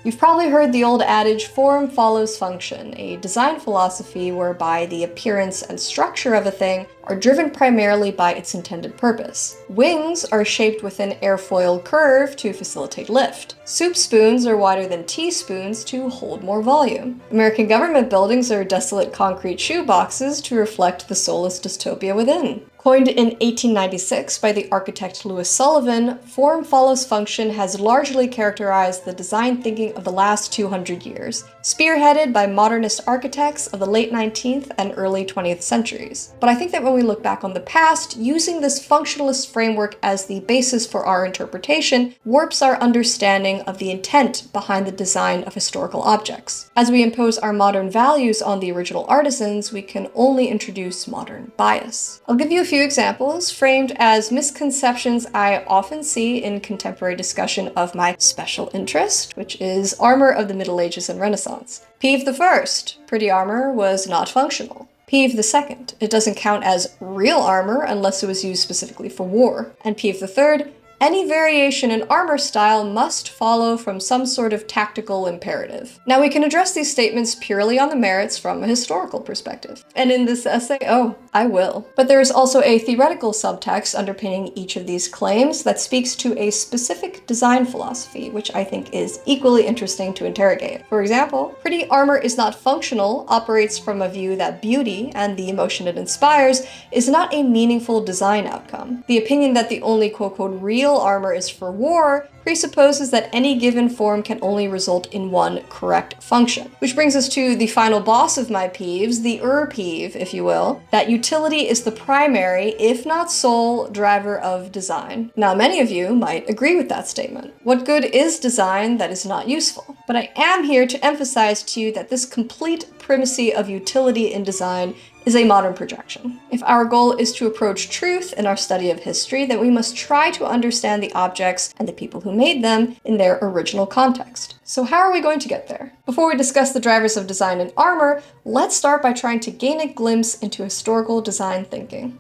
You've probably heard the old adage, form follows function, a design philosophy whereby the appearance and structure of a thing are driven primarily by its intended purpose. Wings are shaped with an airfoil curve to facilitate lift. Soup spoons are wider than teaspoons to hold more volume. American government buildings are desolate concrete shoe boxes to reflect the soulless dystopia within. Coined in 1896 by the architect Louis Sullivan, form follows function has largely characterized the design thinking of the last 200 years, spearheaded by modernist architects of the late 19th and early 20th centuries. But I think that when we look back on the past, using this functionalist framework as the basis for our interpretation warps our understanding of the intent behind the design of historical objects. As we impose our modern values on the original artisans, we can only introduce modern bias. I'll give you a few examples framed as misconceptions I often see in contemporary discussion of my special interest, which is armor of the Middle Ages and Renaissance. Peeve the first, pretty armor was not functional. Peeve the second, it doesn't count as real armor unless it was used specifically for war. And Peeve the third, any variation in armor style must follow from some sort of tactical imperative. Now we can address these statements purely on the merits from a historical perspective. And in this essay, I will. But there is also a theoretical subtext underpinning each of these claims that speaks to a specific design philosophy, which I think is equally interesting to interrogate. For example, pretty armor is not functional operates from a view that beauty and the emotion it inspires is not a meaningful design outcome. The opinion that the only quote-unquote real armor is for war presupposes that any given form can only result in one correct function. Which brings us to the final boss of my peeves, the peeve, if you will, that utility is the primary, if not sole, driver of design. Now, many of you might agree with that statement. What good is design that is not useful? But I am here to emphasize to you that this complete primacy of utility in design is a modern projection. If our goal is to approach truth in our study of history, then we must try to understand the objects and the people who made them in their original context. So how are we going to get there? Before we discuss the drivers of design and armor, let's start by trying to gain a glimpse into historical design thinking.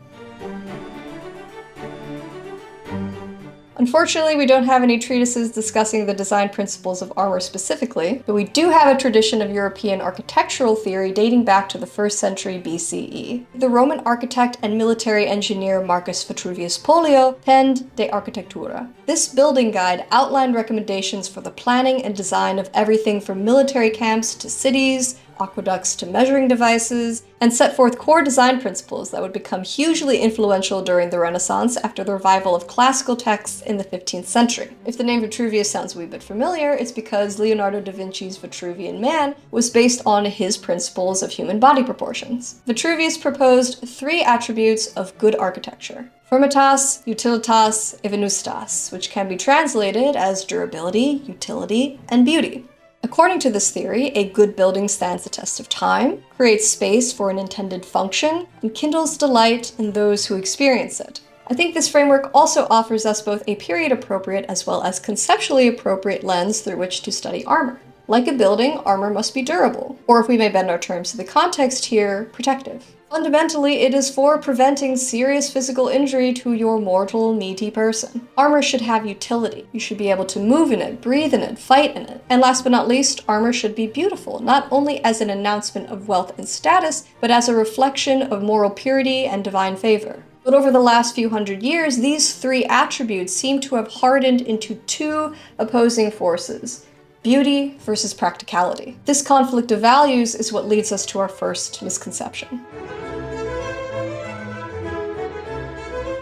Unfortunately, we don't have any treatises discussing the design principles of armor specifically, but we do have a tradition of European architectural theory dating back to the 1st century BCE. The Roman architect and military engineer Marcus Vitruvius Pollio penned De Architectura. This building guide outlined recommendations for the planning and design of everything from military camps to cities, aqueducts to measuring devices, and set forth core design principles that would become hugely influential during the Renaissance after the revival of classical texts in the 15th century. If the name Vitruvius sounds a wee bit familiar, it's because Leonardo da Vinci's Vitruvian Man was based on his principles of human body proportions. Vitruvius proposed 3 attributes of good architecture: firmitas, utilitas, et venustas, which can be translated as durability, utility, and beauty. According to this theory, a good building stands the test of time, creates space for an intended function, and kindles delight in those who experience it. I think this framework also offers us both a period-appropriate as well as conceptually appropriate lens through which to study armor. Like a building, armor must be durable, or if we may bend our terms to the context here, protective. Fundamentally, it is for preventing serious physical injury to your mortal, meaty person. Armor should have utility. You should be able to move in it, breathe in it, fight in it. And last but not least, armor should be beautiful, not only as an announcement of wealth and status, but as a reflection of moral purity and divine favor. But over the last few hundred years, these 3 attributes seem to have hardened into 2 opposing forces: beauty versus practicality. This conflict of values is what leads us to our first misconception.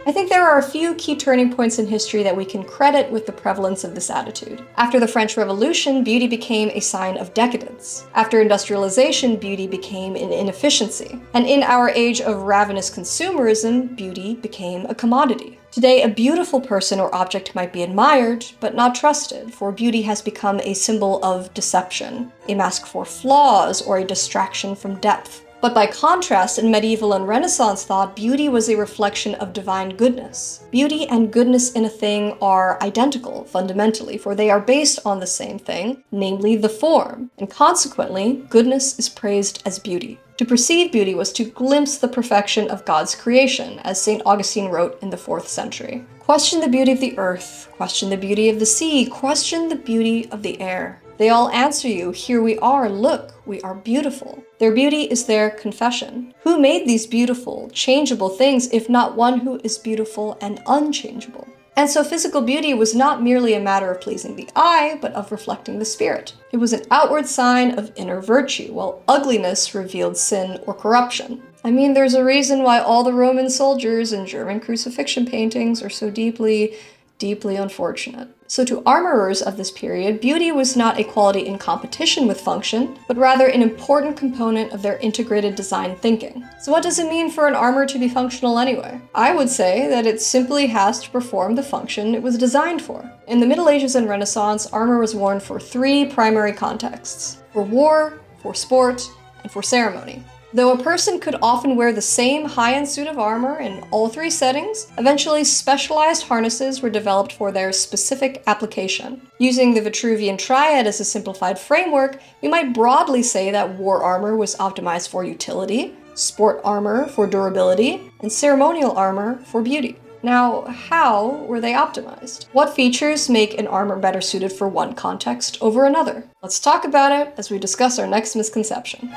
I think there are a few key turning points in history that we can credit with the prevalence of this attitude. After the French Revolution, beauty became a sign of decadence. After industrialization, beauty became an inefficiency. And in our age of ravenous consumerism, beauty became a commodity. Today, a beautiful person or object might be admired, but not trusted, for beauty has become a symbol of deception, a mask for flaws, or a distraction from depth. But by contrast, in medieval and Renaissance thought, beauty was a reflection of divine goodness. Beauty and goodness in a thing are identical, fundamentally, for they are based on the same thing, namely the form, and consequently, goodness is praised as beauty. To perceive beauty was to glimpse the perfection of God's creation, as St. Augustine wrote in the 4th century. Question the beauty of the earth, question the beauty of the sea, question the beauty of the air. They all answer you, "Here we are, look, we are beautiful." Their beauty is their confession. Who made these beautiful, changeable things if not one who is beautiful and unchangeable? And so physical beauty was not merely a matter of pleasing the eye, but of reflecting the spirit. It was an outward sign of inner virtue, while ugliness revealed sin or corruption. I mean, there's a reason why all the Roman soldiers and German crucifixion paintings are so deeply unfortunate. So to armorers of this period, beauty was not a quality in competition with function, but rather an important component of their integrated design thinking. So what does it mean for an armor to be functional anyway? I would say that it simply has to perform the function it was designed for. In the Middle Ages and Renaissance, armor was worn for three primary contexts: for war, for sport, and for ceremony. Though a person could often wear the same high-end suit of armor in all three settings, eventually specialized harnesses were developed for their specific application. Using the Vitruvian Triad as a simplified framework, we might broadly say that war armor was optimized for utility, sport armor for durability, and ceremonial armor for beauty. Now, how were they optimized? What features make an armor better suited for one context over another? Let's talk about it as we discuss our next misconception.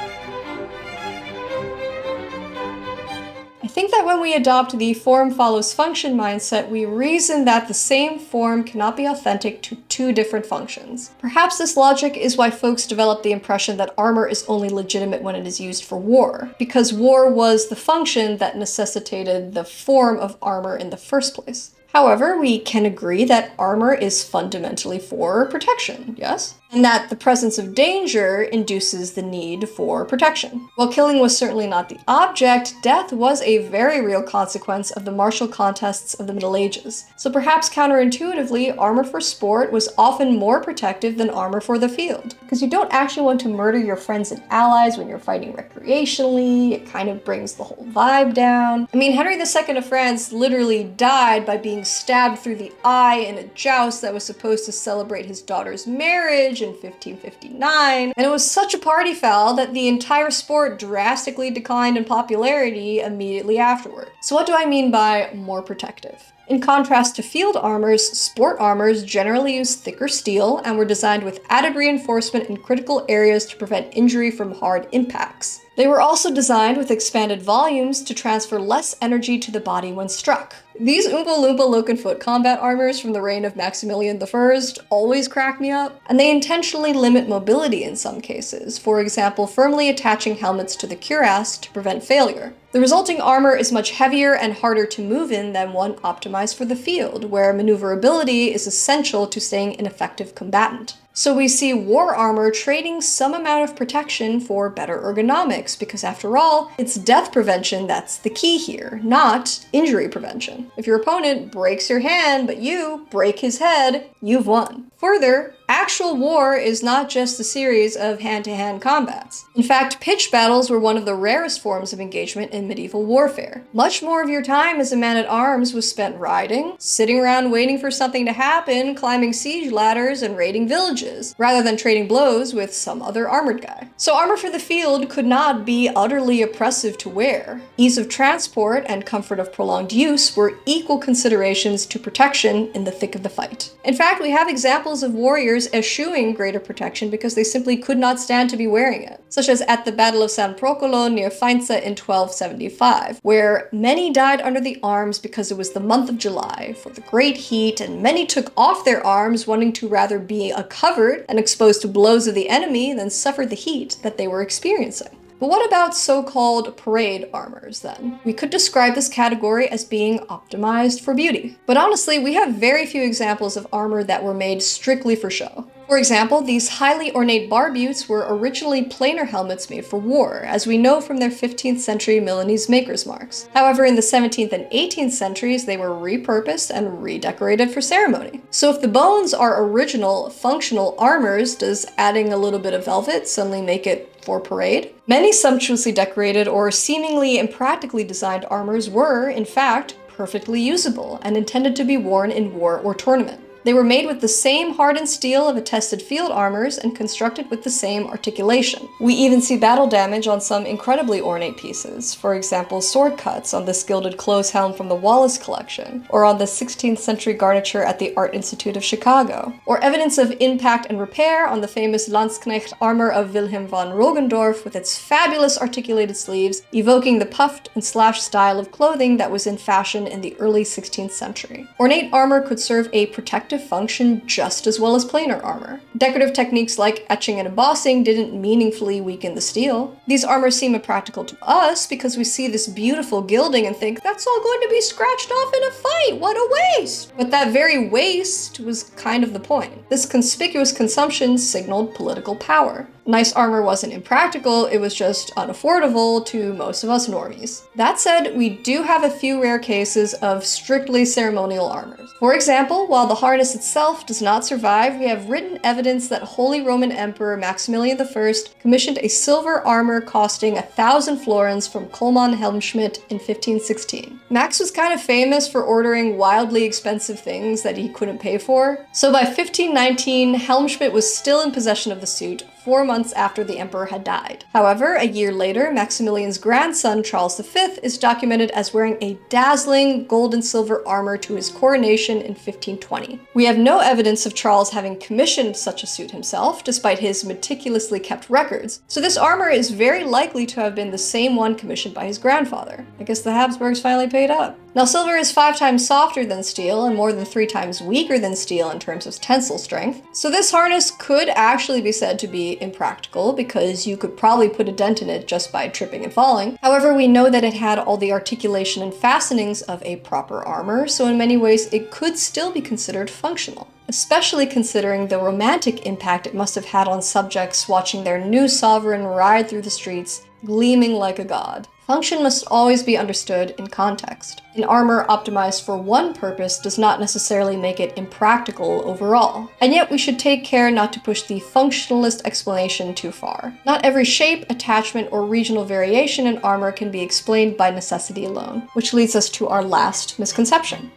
I think that when we adopt the form follows function mindset, we reason that the same form cannot be authentic to two different functions. Perhaps this logic is why folks develop the impression that armor is only legitimate when it is used for war, because war was the function that necessitated the form of armor in the first place. However, we can agree that armor is fundamentally for protection, yes? And that the presence of danger induces the need for protection. While killing was certainly not the object, death was a very real consequence of the martial contests of the Middle Ages. So perhaps counterintuitively, armor for sport was often more protective than armor for the field. Because you don't actually want to murder your friends and allies when you're fighting recreationally. It kind of brings the whole vibe down. I mean, Henry II of France literally died by being stabbed through the eye in a joust that was supposed to celebrate his daughter's marriage in 1559, and it was such a party foul that the entire sport drastically declined in popularity immediately afterward. So what do I mean by more protective? In contrast to field armors, sport armors generally use thicker steel and were designed with added reinforcement in critical areas to prevent injury from hard impacts. They were also designed with expanded volumes to transfer less energy to the body when struck. These Oompa Loompa Loken Foot combat armors from the reign of Maximilian I always crack me up, and they intentionally limit mobility in some cases, for example, firmly attaching helmets to the cuirass to prevent failure. The resulting armor is much heavier and harder to move in than one optimized for the field, where maneuverability is essential to staying an effective combatant. So we see war armor trading some amount of protection for better ergonomics, because after all, it's death prevention that's the key here, not injury prevention. If your opponent breaks your hand, but you break his head, you've won. Further, actual war is not just a series of hand-to-hand combats. In fact, pitched battles were one of the rarest forms of engagement in medieval warfare. Much more of your time as a man-at-arms was spent riding, sitting around waiting for something to happen, climbing siege ladders, and raiding villages, rather than trading blows with some other armored guy. So armor for the field could not be utterly oppressive to wear. Ease of transport and comfort of prolonged use were equal considerations to protection in the thick of the fight. In fact, we have examples of warriors eschewing greater protection because they simply could not stand to be wearing it, such as at the Battle of San Procolo near Faenza in 1275, where many died under the arms because it was the month of July for the great heat, and many took off their arms wanting to rather be covered and exposed to blows of the enemy than suffer the heat that they were experiencing. But what about so-called parade armors then? We could describe this category as being optimized for beauty. But honestly, we have very few examples of armor that were made strictly for show. For example, these highly ornate barbutes were originally planar helmets made for war, as we know from their 15th century Milanese maker's marks. However, in the 17th and 18th centuries, they were repurposed and redecorated for ceremony. So if the bones are original functional armors, does adding a little bit of velvet suddenly make it for parade? Many sumptuously decorated or seemingly impractically designed armors were, in fact, perfectly usable and intended to be worn in war or tournament. They were made with the same hardened steel of attested field armors and constructed with the same articulation. We even see battle damage on some incredibly ornate pieces, for example sword cuts on this gilded close helm from the Wallace collection, or on the 16th century garniture at the Art Institute of Chicago, or evidence of impact and repair on the famous Landsknecht armor of Wilhelm von Rogendorf with its fabulous articulated sleeves, evoking the puffed and slashed style of clothing that was in fashion in the early 16th century. Ornate armor could serve a protective function just as well as planar armor. Decorative techniques like etching and embossing didn't meaningfully weaken the steel. These armors seem impractical to us because we see this beautiful gilding and think, that's all going to be scratched off in a fight, what a waste! But that very waste was kind of the point. This conspicuous consumption signaled political power. Nice armor wasn't impractical, it was just unaffordable to most of us normies. That said, we do have a few rare cases of strictly ceremonial armors. For example, while the harness itself does not survive, we have written evidence that Holy Roman Emperor Maximilian I commissioned a silver armor costing 1,000 florins from Kollmann Helmschmidt in 1516. Max was kind of famous for ordering wildly expensive things that he couldn't pay for, so by 1519, Helmschmidt was still in possession of the suit, 4 months after the emperor had died. However, a year later, Maximilian's grandson, Charles V, is documented as wearing a dazzling gold and silver armor to his coronation in 1520. We have no evidence of Charles having commissioned such a suit himself, despite his meticulously kept records, so this armor is very likely to have been the same one commissioned by his grandfather. I guess the Habsburgs finally paid up. Now, silver is 5 times softer than steel and more than 3 times weaker than steel in terms of tensile strength, so this harness could actually be said to be impractical because you could probably put a dent in it just by tripping and falling. However, we know that it had all the articulation and fastenings of a proper armor, so in many ways it could still be considered functional, especially considering the romantic impact it must have had on subjects watching their new sovereign ride through the streets, gleaming like a god. Function must always be understood in context. An armor optimized for one purpose does not necessarily make it impractical overall. And yet we should take care not to push the functionalist explanation too far. Not every shape, attachment, or regional variation in armor can be explained by necessity alone, which leads us to our last misconception.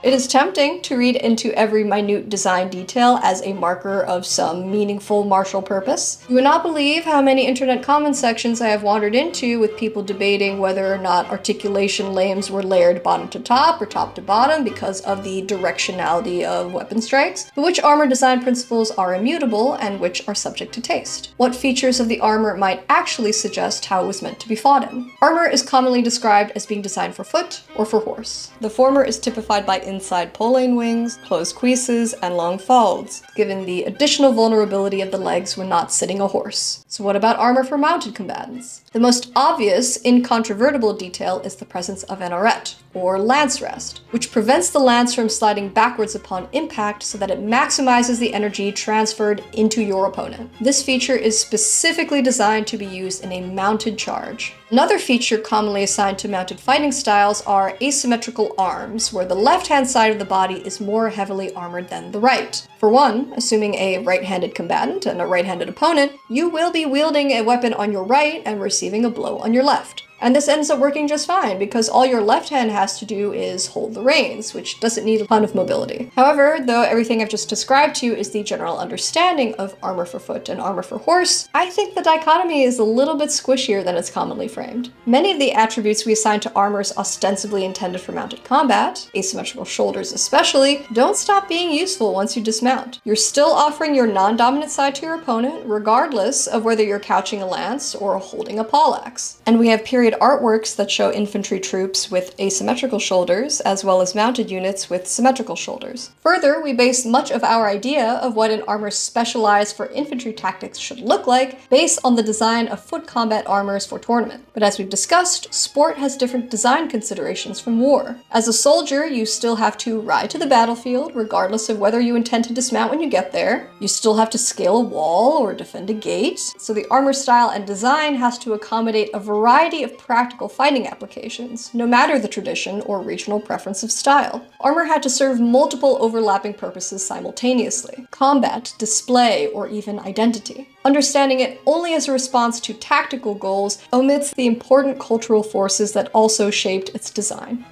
It is tempting to read into every minute design detail as a marker of some meaningful martial purpose. You would not believe how many internet comment sections I have wandered into with people debating whether or not articulation lames were layered bottom to top or top to bottom because of the directionality of weapon strikes, but which armor design principles are immutable and which are subject to taste. What features of the armor might actually suggest how it was meant to be fought in. Armor is commonly described as being designed for foot or for horse. The former is typified by inside pole-lane wings, closed cuisses, and long folds, given the additional vulnerability of the legs when not sitting a horse. So what about armor for mounted combatants? The most obvious, incontrovertible detail is the presence of an arete, or lance rest, which prevents the lance from sliding backwards upon impact so that it maximizes the energy transferred into your opponent. This feature is specifically designed to be used in a mounted charge. Another feature commonly assigned to mounted fighting styles are asymmetrical arms, where the left-hand side of the body is more heavily armored than the right. For one, assuming a right-handed combatant and a right-handed opponent, you will be wielding a weapon on your right and receiving a blow on your left. And this ends up working just fine because all your left hand has to do is hold the reins, which doesn't need a ton of mobility. However, though everything I've just described to you is the general understanding of armor for foot and armor for horse, I think the dichotomy is a little bit squishier than it's commonly framed. Many of the attributes we assign to armors ostensibly intended for mounted combat, asymmetrical shoulders especially, don't stop being useful once you dismount. You're still offering your non-dominant side to your opponent, regardless of whether you're couching a lance or holding a poleaxe. And we have period artworks that show infantry troops with asymmetrical shoulders, as well as mounted units with symmetrical shoulders. Further, we base much of our idea of what an armor specialized for infantry tactics should look like based on the design of foot combat armors for tournament. But as we've discussed, sport has different design considerations from war. As a soldier, you still have to ride to the battlefield, regardless of whether you intend to dismount when you get there. You still have to scale a wall or defend a gate. So the armor style and design has to accommodate a variety of practical fighting applications, no matter the tradition or regional preference of style. Armor had to serve multiple overlapping purposes simultaneously: combat, display, or even identity. Understanding it only as a response to tactical goals omits the important cultural forces that also shaped its design.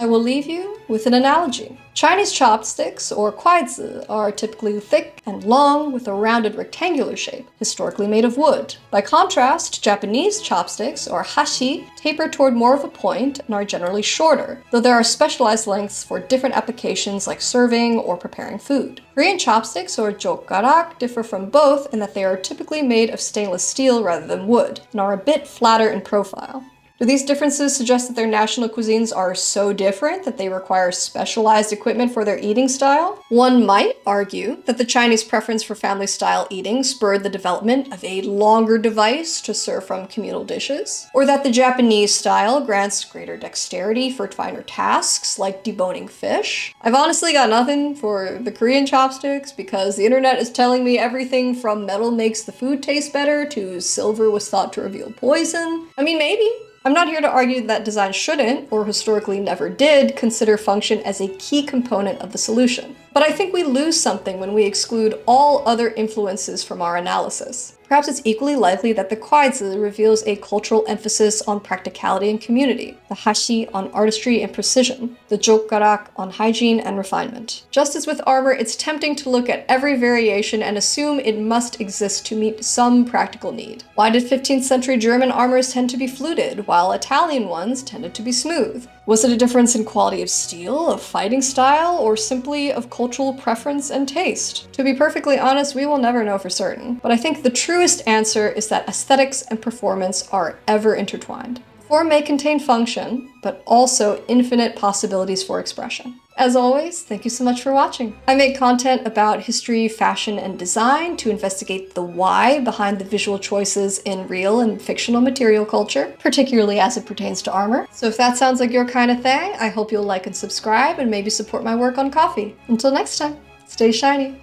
will leave you with an analogy. Chinese chopsticks, or kuaizi, are typically thick and long with a rounded rectangular shape, historically made of wood. By contrast, Japanese chopsticks, or hashi, taper toward more of a point and are generally shorter, though there are specialized lengths for different applications like serving or preparing food. Korean chopsticks, or jokgarak, differ from both in that they are typically made of stainless steel rather than wood, and are a bit flatter in profile. Do these differences suggest that their national cuisines are so different that they require specialized equipment for their eating style? One might argue that the Chinese preference for family-style eating spurred the development of a longer device to serve from communal dishes, or that the Japanese style grants greater dexterity for finer tasks like deboning fish. I've honestly got nothing for the Korean chopsticks because the internet is telling me everything from metal makes the food taste better to silver was thought to reveal poison. I mean, maybe. I'm not here to argue that design shouldn't, or historically never did, consider function as a key component of the solution. But I think we lose something when we exclude all other influences from our analysis. Perhaps it's equally likely that the kuaizi reveals a cultural emphasis on practicality and community, the hashi on artistry and precision, the jokgarak on hygiene and refinement. Just as with armor, it's tempting to look at every variation and assume it must exist to meet some practical need. Why did 15th century German armors tend to be fluted, while Italian ones tended to be smooth? Was it a difference in quality of steel, of fighting style, or simply of cultural preference and taste? To be perfectly honest, we will never know for certain, but I think the truest answer is that aesthetics and performance are ever intertwined. Form may contain function, but also infinite possibilities for expression. As always, thank you so much for watching. I make content about history, fashion, and design to investigate the why behind the visual choices in real and fictional material culture, particularly as it pertains to armor. So if that sounds like your kind of thing, I hope you'll like and subscribe and maybe support my work on Ko-fi. Until next time, stay shiny.